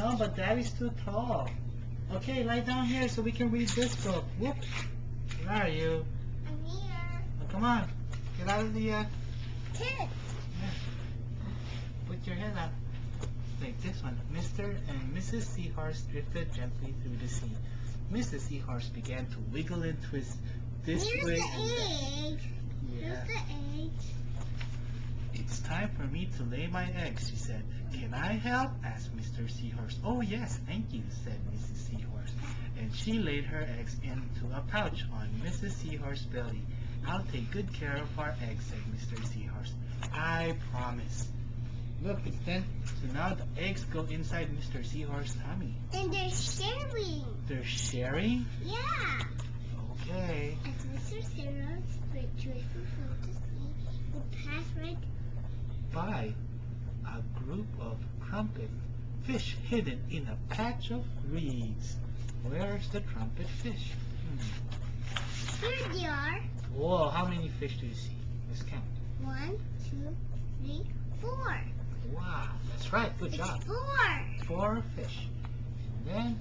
know, but Daddy's too tall. Okay, lie down here so we can read this book. Whoops. Where are you? I'm here. Oh, come on. Get out of the, Kid. Yeah. Put your head up. Like this one. Mr. and Mrs. Seahorse drifted gently through the sea. Mrs. Seahorse began to wiggle and twist this Here's way the and that. egg. Yeah. Here's the egg. It's time for me to lay my eggs, she said. Can I help? Asked Mr. Seahorse. Oh, yes, thank you, said Mrs. Seahorse. And she laid her eggs into a pouch on Mrs. Seahorse's belly. I'll take good care of our eggs, said Mr. Seahorse. I promise. Look, it's 10. So now the eggs go inside Mr. Seahorse's tummy. And they're sharing. They're sharing? Yeah. Okay. As Mr. Seahorse joyful flew to sea, he passed right By a group of trumpet fish hidden in a patch of reeds. Where's the trumpet fish? Here they are. Whoa, how many fish do you see? Let's count. 1, 2, 3, 4. Wow, that's right. Good job. It's 4. 4 fish. And then,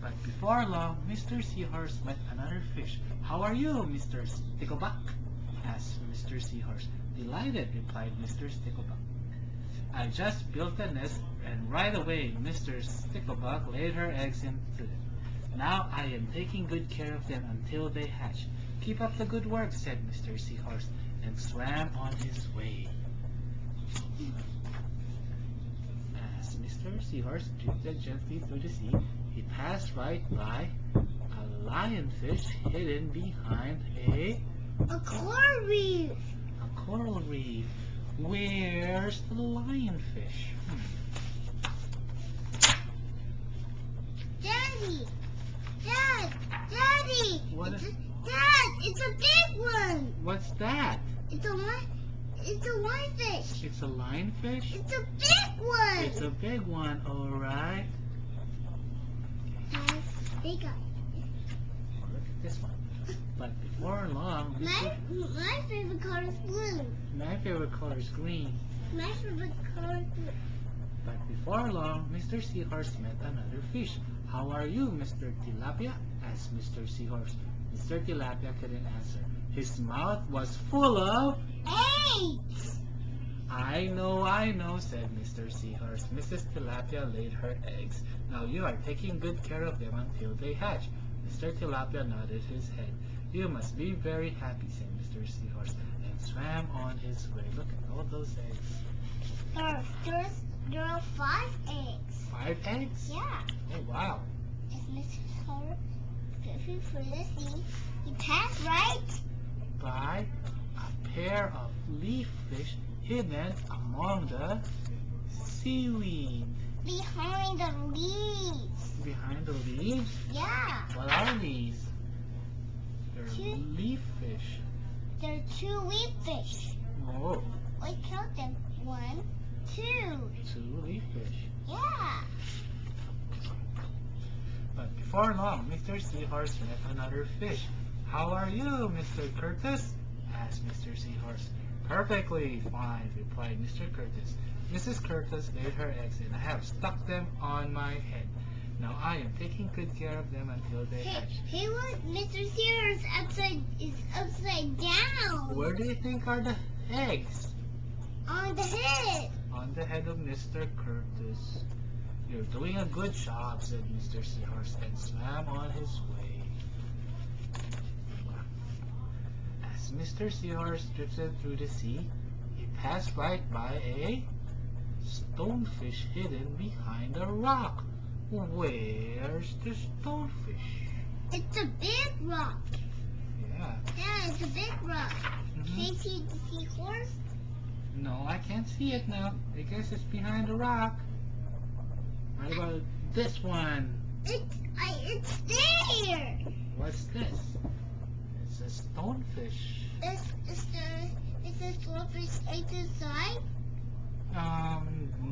but before long, Mr. Seahorse met another fish. How are you, Mr. Stickleback? Asked Mr. Seahorse. Delighted, replied Mr. Stickleback. I just built a nest, and right away Mr. Stickleback laid her eggs into it. Now I am taking good care of them until they hatch. Keep up the good work, said Mr. Seahorse, and swam on his way. As Mr. Seahorse drifted gently through the sea, he passed right by a lionfish hidden behind a coral reef. coral reef. Where's the lionfish? Daddy! Daddy! What is- Dad, it's a big one. What's that? It's a lionfish. It's a lionfish? It's a big one. It's a big one, alright. Yes, big one. Look at this one. But before long, My favorite color is blue. my favorite color is green. My favorite color is blue. But before long, Mr. Seahorse met another fish. How are you, Mr. Tilapia? Asked Mr. Seahorse. Mr. Tilapia couldn't answer. His mouth was full of... Eggs! I know, said Mr. Seahorse. Mrs. Tilapia laid her eggs. Now you are taking good care of them until they hatch. Mr. Tilapia nodded his head. You must be very happy, said Mr. Seahorse, and swam on his way. Look at all those eggs. There are 5 eggs. 5 eggs? Yeah. Oh, wow. As Mr. Seahorse drifted through the sea, he passed right By a pair of leaf fish hidden among the seaweed. behind the leaves. Behind the leaves? Yeah. What are these? They're Two. leaf fish. There are 2 leaf fish. Oh, We count them. 1, 2. 2 leaf fish. Yeah. But before long, Mr. Seahorse met another fish. How are you, Mr. Curtis? Asked Mr. Seahorse. Perfectly fine, replied Mr. Curtis. Mrs. Curtis laid her eggs and I have stuck them on my head. Now I am taking good care of them until they hatch. Hey, look, Mr. Seahorse is upside down. Where do you think are the eggs? On the head. On the head of Mr. Curtis. You're doing a good job, said Mr. Seahorse, and swam on his way. As Mr. Seahorse drifted through the sea, he passed right by a stonefish hidden behind a rock. Where's the stonefish? It's a big rock. Yeah. Yeah, it's a big rock. Can you see the seahorse? No, I can't see it now. I guess it's behind the rock. What about this one? It's there. What's this? It's a stonefish. Is the stonefish eggs inside?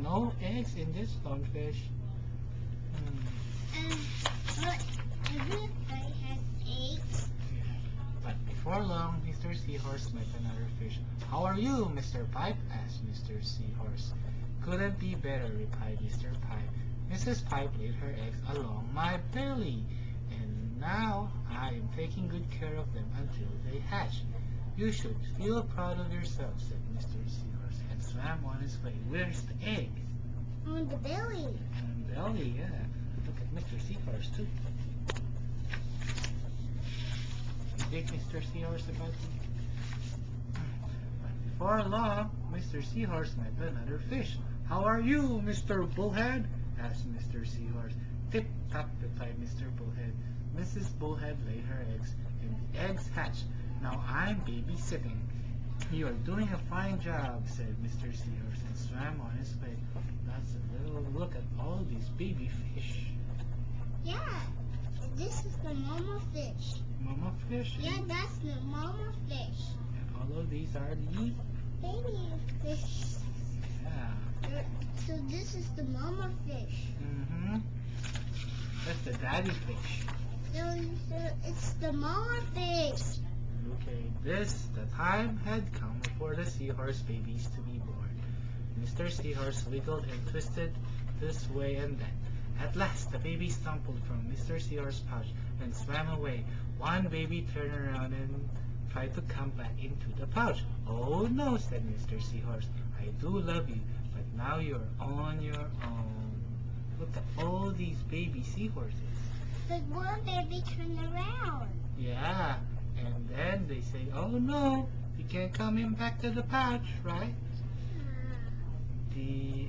No eggs in this stonefish. But everybody has eggs. But before long, Mr. Seahorse met another fish. How are you, Mr. Pipe? Asked Mr. Seahorse. Couldn't be better, replied Mr. Pipe. Mrs. Pipe laid her eggs along my belly, and now I am taking good care of them until they hatch. You should feel proud of yourself, said Mr. Seahorse, and swam on his way. Where's the egg? On the belly. On the belly, yeah. Look at Mr. Seahorse, too. You think Mr. Seahorse about you? But before long, Mr. Seahorse met another fish. How are you, Mr. Bullhead? Asked Mr. Seahorse. Tip-top, replied Mr. Bullhead. Mrs. Bullhead laid her eggs, and the eggs hatched. Now I'm babysitting. You are doing a fine job, said Mr. Seahorse, and swam on his way. That's a little look at all these baby fish. Yeah, this is the mama fish. Mama fish? Yeah, that's the mama fish. And all of these are the Baby fish. yeah. So this is the mama fish. Mm-hmm. That's the daddy fish. So it's the mama fish. Okay, the time had come for the seahorse babies to be born. Mr. Seahorse wiggled and twisted this way and that. At last, the baby stumbled from Mr. Seahorse's pouch and swam away. One baby turned around and tried to come back into the pouch. Oh no, said Mr. Seahorse. I do love you, but now you're on your own. Look at all these baby seahorses. But one baby turned around. Yeah, and then they say, oh no, you can't come in back to the pouch, right? The